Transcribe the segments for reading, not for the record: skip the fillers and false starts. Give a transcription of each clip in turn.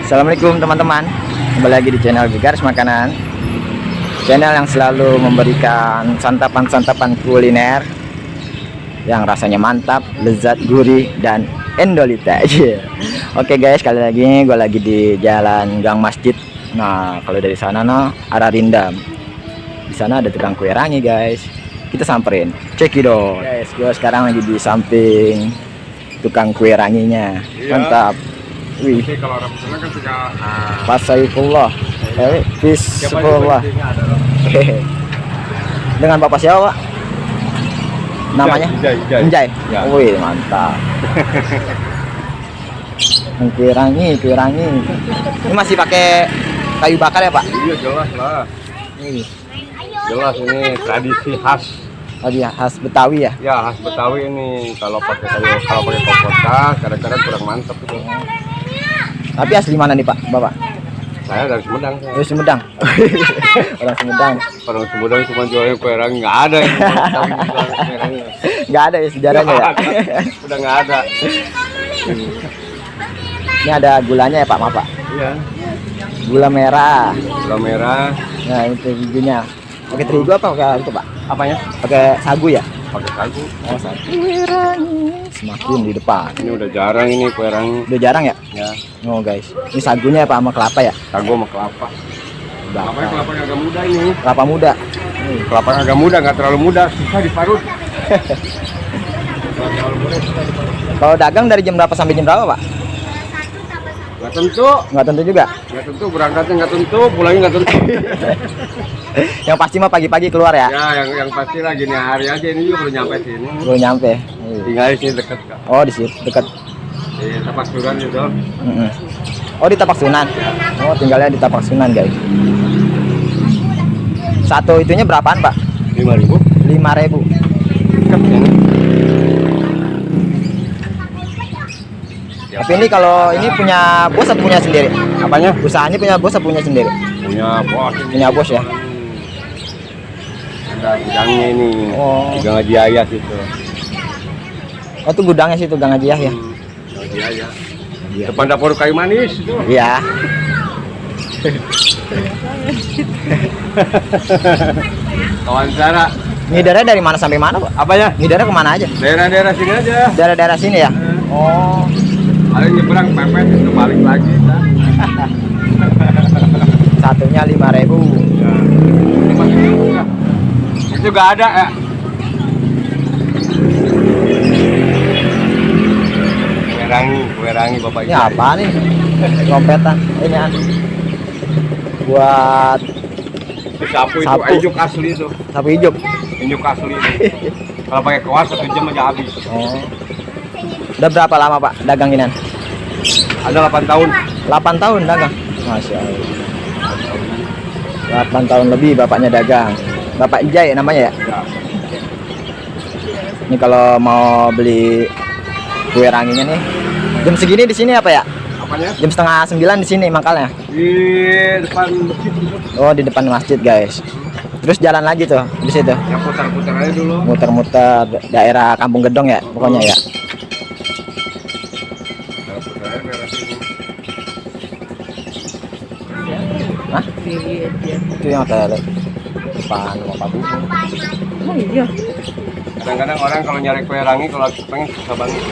Assalamualaikum teman-teman, kembali lagi di channel Garis Makanan, channel yang selalu memberikan santapan-santapan kuliner yang rasanya mantap, lezat, gurih, dan endolita. Oke guys, kali lagi gue lagi di jalan Gang Masjid. Nah, kalau dari sana arah Rindam, di sana ada tukang kue rangi guys. Kita samperin, cekidot guys. Gue sekarang lagi di samping tukang kue ranginya. Mantap. Wih, kalau orang pesanan kan suka Pak Saifullah, Fisfullah. Dengan Bapak siapa, Pak? Namanya? Enjay. Ya. Wih, mantap. Kue rangi. Ini masih pakai kayu bakar ya, Pak? Iya, jelas lah. Jelas ini tradisi khas. Tadi khas Betawi ya? Ya, khas Betawi ini. Kalau pakai kompor gas, kadang-kadang kurang mantap itu. Tapi asli mana nih, Pak, Bapak? Saya dari Sumedang. Dari Sumedang. Orang Sumedang. Orang Sumedang cuma jualnya kue rangi, nggak ada yang Betawi jualan kue rangi. Nggak ada ya sejarahnya ya? Udah nggak ada. Ini ada gulanya ya, Pak, maaf, Pak? Iya. Gula merah. Gula merah. Nah, ini terigunya. Pakai terigu apa pakai itu, Pak? Apanya? Pakai sagu ya? Pakai sagu. Oh, sagu. Semakin di depan. Ini udah jarang ini kue rangi. Udah jarang ya? Ya. Oh guys, ini sagunya ya, Pak, sama kelapa ya? Sagu sama kelapa. Kelapanya kelapa yang agak muda ini. Kelapa muda. Kelapa yang agak muda, nggak terlalu muda, susah diparut. Kalau dagang dari jam berapa sampai jam berapa, Pak? Nggak tentu. Nggak tentu juga. Nggak tentu, berangkatnya nggak tentu, pulangnya nggak tentu. Yang pasti mah pagi-pagi keluar ya? Ya, yang pasti lah gini hari aja, ini juga belum nyampe sini. Belum nyampe. Tinggal di sini dekat kak. Oh, di situ dekat. Di Tapak Suran itu. Oh, di Tapak Sunan. Oh, tinggalnya di Tapak Sunan, guys. Satu itunya berapaan, Pak? 5.000. 5.000. Tapi ini kalau ini punya bos atau punya sendiri? Apanya? Usaha ini punya bos atau punya sendiri? Punya bos. Punya bos ya? Ada gudangnya ini. Oh. Gang Haji Ayas itu. Oh, itu gudangnya situ Gang Haji Yahya. Gang Haji Ayas. Depan dapur kayu manis itu. Iya. Kawan Zara. Ngidarnya dari mana sampai mana, Pak? Apanya? Ngidarnya kemana aja? Daerah-daerah sini aja. Daerah-daerah sini ya? Oh. Paling nyebrang pepet itu balik lagi. Satunya 5.000. Ya. Ini masih ya. Itu nggak ada ya. Kue rangi Bapak Ini apa nih? Trompetan. Ini buat sapu itu, Sapu. ijuk asli itu. sapu hijau. Ijuk asli itu. Kalau pakai kuas 1 jam aja habis. Oh. Udah berapa lama, Pak, dagang ini? Ada 8 tahun. 8 tahun dagang. Masya Allah. 8 tahun lebih bapaknya dagang. Bapak Ijay namanya ya? Ya. Ini kalau mau beli kue ranginya nih, jam segini di sini apa ya? Apanya? Jam setengah 9 di sini mangkalnya. Di depan masjid itu. Oh, di depan masjid guys. Terus jalan lagi tuh di situ. Ya putar-putar aja dulu. Muter-muter daerah Kampung Gedong ya, pokoknya ya. Putar aja daerah sini. Hah? Itu yang ada depan rumah Pak Bubun. Oh iya. Kadang-kadang orang kalau nyari kue rangi kalau pengen susah banget.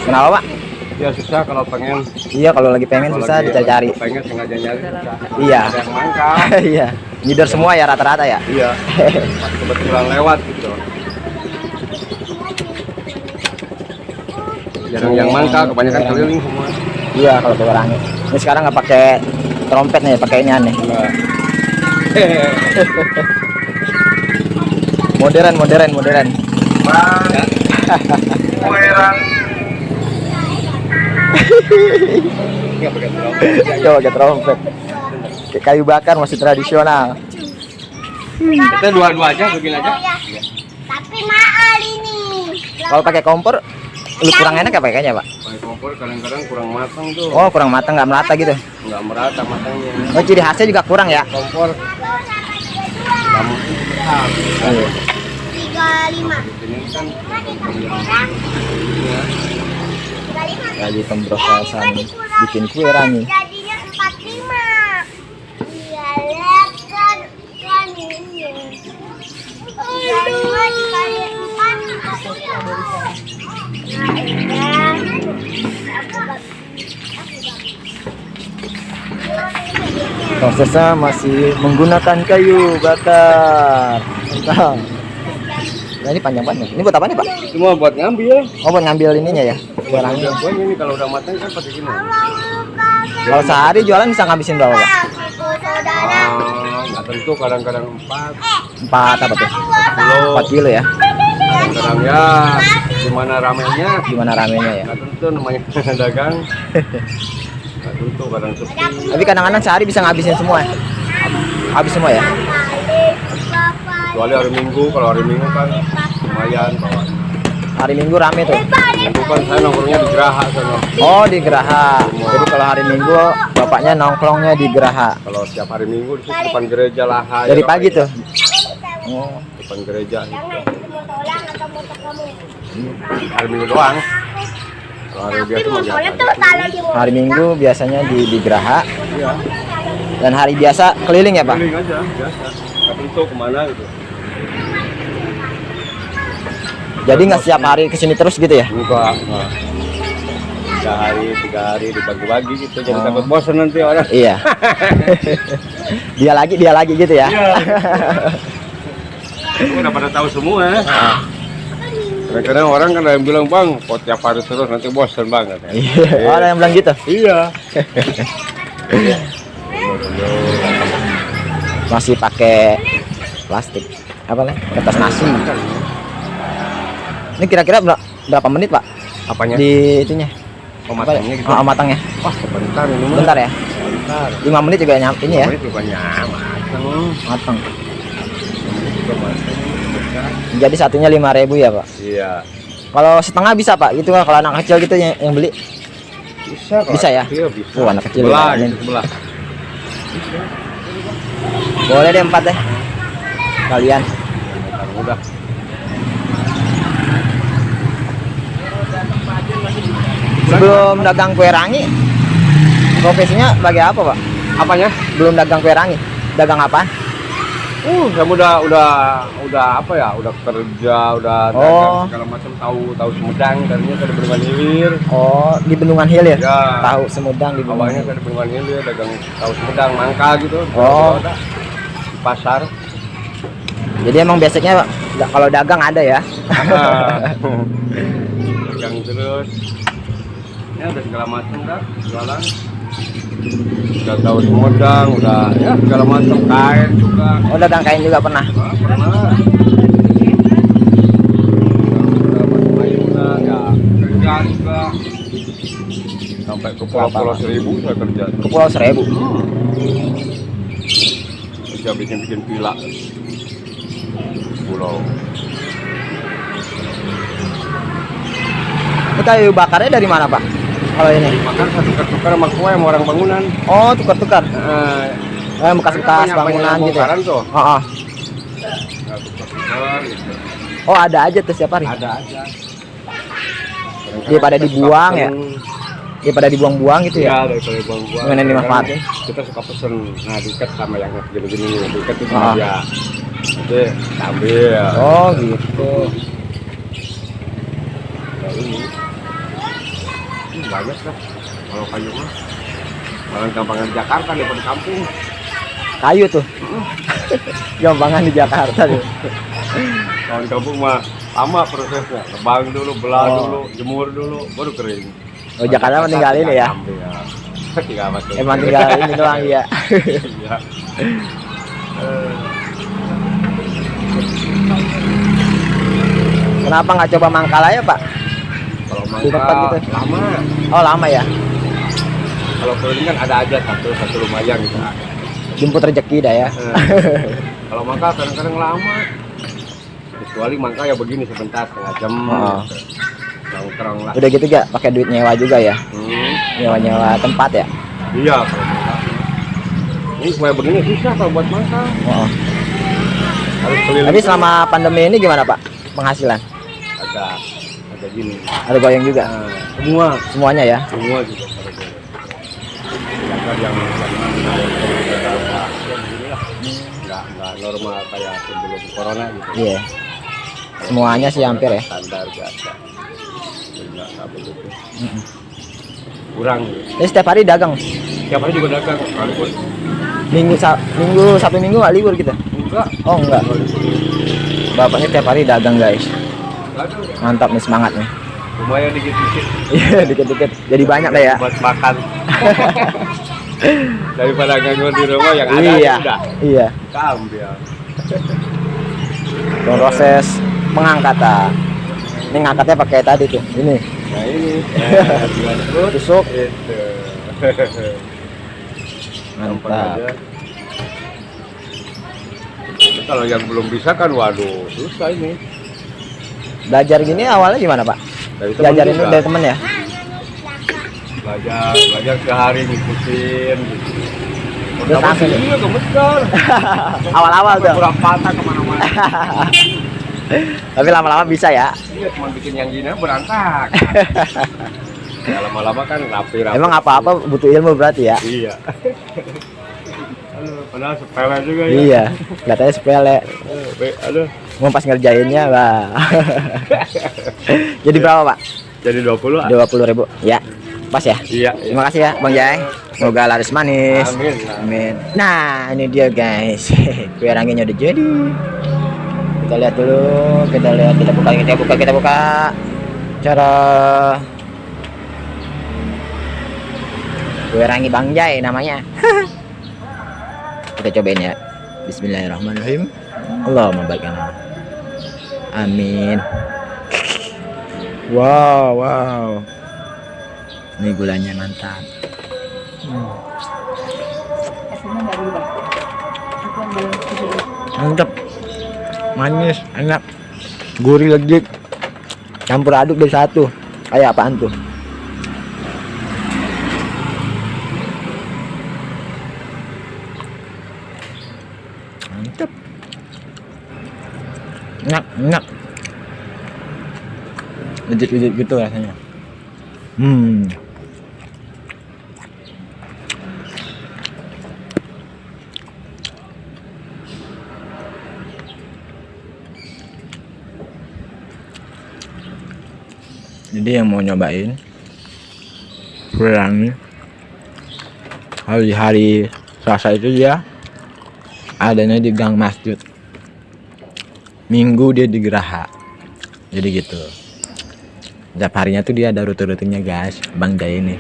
Kenapa, Pak? Ya susah kalau pengen. Iya, kalau lagi pengen Kalau susah lagi dicari-cari. Pengen sengaja nyari susah. Iya. Ada yang mangkal. Iya. Ngider semua ya rata-rata ya. Iya. Pas kebetulan lewat gitu. Jarang yang mangkal, kebanyakan keliling semua. Iya, kalau kue rangi. Ini sekarang nggak pakai trompet nih, pakai ini aneh. Enggak. Modern. Kue rangi. Enggak pakai trompet. Coba pakai trompet. Kayak kayu bakar masih tradisional. Kita dua-dua aja, begini aja. Tapi mahal ini. Kalau pakai kompor, lu kurang enak apa kayaknya, Pak? Pakai kompor kadang-kadang kurang matang tuh. Oh, kurang matang, nggak merata gitu. Nggak merata matangnya. Oh, ciri khasnya juga kurang ya? Kompor nggak mungkin besar. Iya. 35. Ini kan Berapa? lagi pemrosesan bikin kue rangi. Jadinya 45. Iya, lihat kan ini. Dua dikali 4 Prosesnya masih menggunakan kayu bakar. Mantap. Nah, ini panjang-panjang. Ini buat apa nih, Pak? Cuma buat ngambil. Oh, buat ngambil ininya ya, kue rangi. Udah buat ini kalau udah matang kan pakai gini. Kalau sehari jualan bisa ngabisin berapa, Pak? saudara. Nggak tentu, kadang-kadang 4 4 apa tuh? kilo, 4 kilo ya. kadang ya gimana ramenya. Gimana ramenya ya? Nggak tentu namanya dagang. Nggak tentu, kadang sepi. Tapi kadang-kadang sehari bisa ngabisin semua ya? Habis semua ya? Kecuali hari Minggu, kalau hari Minggu kan lumayan bawaan. Hari Minggu rame tuh. Minggu kan saya nongkrongnya di Geraha sana. Oh, di Geraha. Jadi kalau hari Minggu bapaknya nongkrongnya di Geraha. Kalau setiap hari Minggu di situ depan gereja lah. Dari pagi tuh. Oh, Depan gereja. Gitu. Jangan itu mau tolong atau motor kamu. Hari Minggu doang. Kalau hari Tapi biasa mah motornya biasa. tuh kalau di motor. hari Minggu biasanya di Geraha. Iya. Dan hari biasa keliling ya, Pak? Keliling aja biasa. Nggak tentu kemana gitu. Jadi nggak setiap hari kesini terus gitu ya? Enggak. 3 hari, 3 hari dibagi-bagi gitu. Jadi Oh. takut bosan nanti orang. Iya. dia lagi gitu ya? Iya. Udah pada tahu semua. Kadang-kadang orang kan ada yang bilang, bang, kok tiap hari terus nanti bosan banget. Ya. Iya. Oh, ada yang bilang gitu? Iya. Masih pakai plastik. Apa nih? Kertas nasi. Ini kira-kira berapa menit, Pak? Apanya? Di itunya? Pematangnya gitu. Oh, matangnya. Wah, sebentar ini mah. Bentar ya? Sebentar. 5 menit juga nyampe ini ya? Ini juga matang. Matang. Juga matang. Jadi satunya 5.000 ya, Pak? Iya. Kalau setengah bisa, Pak? Itu kalau anak kecil gitu yang beli. Bisa kalau Bisa ya? kecil, bisa. Oh, anak kecil Sebelah, juga. gitu, sebelah. Boleh deh 4 deh. Kalian. Matang udah. Sebelum dagang kue rangi, profesinya sebagai apa, Pak? Apanya? Belum dagang kue rangi, dagang apa? Saya udah apa ya? Udah kerja, udah Oh. dagang segala macam, tahu Sumedang, tadinya saya di Bendungan Hilir. Oh, di Bendungan Hilir. Ya. Tahu Sumedang di Bendungan Awalnya Hilir. saya di Bendungan Hilir, dagang tahu Sumedang, Mangka gitu. Oh. Ada. Di pasar. Jadi emang basicnya kalau dagang ada ya. Dagang terus. Ya udah segala macam dah jualan. Udah tahu Sumedang, udah ya segala macam, kain juga. Oh, dagang kain juga pernah. Nah, pernah. Udah macam ayunan, ya kerja juga. Sampai ke Pulau Seribu saya kerja. Ke Pulau Seribu. Kerja bikin villa. Pulau. Ini kayu bakarnya dari mana, Pak? Kalau ini? Makan saya tukar-tukar sama kue sama orang bangunan. Oh, tukar-tukar. Bekas-bekas banyak bangunan gitu ya? bongkaran tuh. Oh, oh. Nah, tukar-tukar gitu. Oh, ada aja tuh setiap hari. Ada aja. Daripada dibuang ya? Daripada dibuang-buang gitu ya? Iya, daripada buang-buang. Dengan yang dimanfaatin. Kita suka pesen, nah diikat sama yang gini-gini, diikat itu Ah. dia. Jadi ambil. Oh, gitu. Nah, ini banyak lah kalau kayu mah. Malah gampangan di Jakarta daripada di kampung. Kayu tuh. Gampangan di Jakarta tuh. Kalau di kampung mah lama prosesnya. Tebang dulu, belah Oh. dulu, jemur dulu, baru kering. Oh, Jakarta mah tinggal ini ya? Tinggal masuk. Emang tinggal ini doang ya. Iya. Kenapa nggak coba mangkal aja, Pak? Kalau Di tempat mangga gitu. lama. Oh, lama ya. Kalau keliling kan ada aja satu lumayan gitu. Jemput rezeki dah ya. Kalau mangga kadang-kadang lama. Kecuali mangga ya begini sebentar, setengah jam. Oh. Nongkrong lah. Udah gitu gak pakai duit nyewa juga ya? Nyewa-nyewa tempat ya? Iya, kalau mangga. Ini supaya begini susah kalau buat mangga. Oh. Harus keliling. Tapi selama pandemi ini gimana, Pak? Penghasilan? agak gini. Ada goyang juga. Nah, semua Semuanya ya. juga pada goyang. Sedangkan yang nggak normal kayak sebelum corona gitu. Iya. Semuanya sih hampir ya. Standar biasa. Nggak begitu. Kurang. Ini setiap hari dagang. Tiap hari juga dagang. Sekalipun Minggu Sabtu Minggu nggak libur kita. enggak. Oh enggak. Bapaknya tiap hari dagang guys. Dagang. Mantap nih semangat nih. Lumayan dikit-dikit. Iya dikit-dikit. Jadi banyak lah ya. Buat makan. Daripada ganggu di rumah yang ada Iya. udah. Iya. Kita ambil. Proses pengangkatan. Ini ngangkatnya pakai tadi tuh. Ini. Nah ini. Buat perut. Tusuk. Itu. Gampang Mantap. aja. Tapi kalau yang belum bisa kan waduh susah ini. Belajar gini awalnya gimana Pak? Dari teman Diajarin juga. dari temen ya? belajar sehari ngikutin gitu. Terus Pertama langsung sih juga gemeter. Awal-awal tuh. Kurang patah kemana-mana. Tapi lama-lama bisa ya. Iya cuma bikin yang gini berantak. Ya, lama-lama kan rapi-rapi. Emang apa-apa butuh ilmu berarti ya? Iya. Aduh, padahal sepele juga ya. Iya. Kelihatannya sepele. Aduh. Mau pas ngerjainnya, Pak. Jadi berapa, Pak? Jadi 20 ah. 20.000. Ya. Pas ya? Iya. Terima kasih ya, Bang Jai. Semoga laris manis. Amin. Amin. Nah, ini dia guys. Kue ranginya udah jadi. Kita lihat dulu, kita buka. Cara kue rangi Bang Jai namanya. Kita cobain ya. Bismillahirrahmanirrahim. Allahumma barik lana. Amin. Wow. Ini gulanya mantap. Mantap. Manis, enak. Gurih legit. Campur aduk dari satu. Kayak apaan tuh? Mantap. Enak. Legit gitu rasanya. Jadi yang mau nyobain kue rangi hari Selasa itu dia adanya di Gang Masjid, Minggu dia di Geraha. Jadi gitu. Setiap harinya tuh dia ada rute-rutenya guys, Bang Jai ini.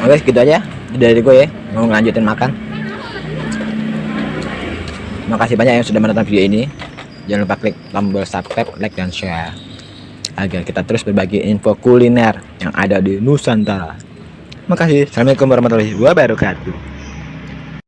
Oke gitu aja dari gue ya, mau ngelanjutin makan. Terima kasih banyak yang sudah menonton video ini. Jangan lupa klik tombol subscribe, like, dan share agar kita terus berbagi info kuliner yang ada di Nusantara. Terima kasih. Assalamualaikum warahmatullahi wabarakatuh.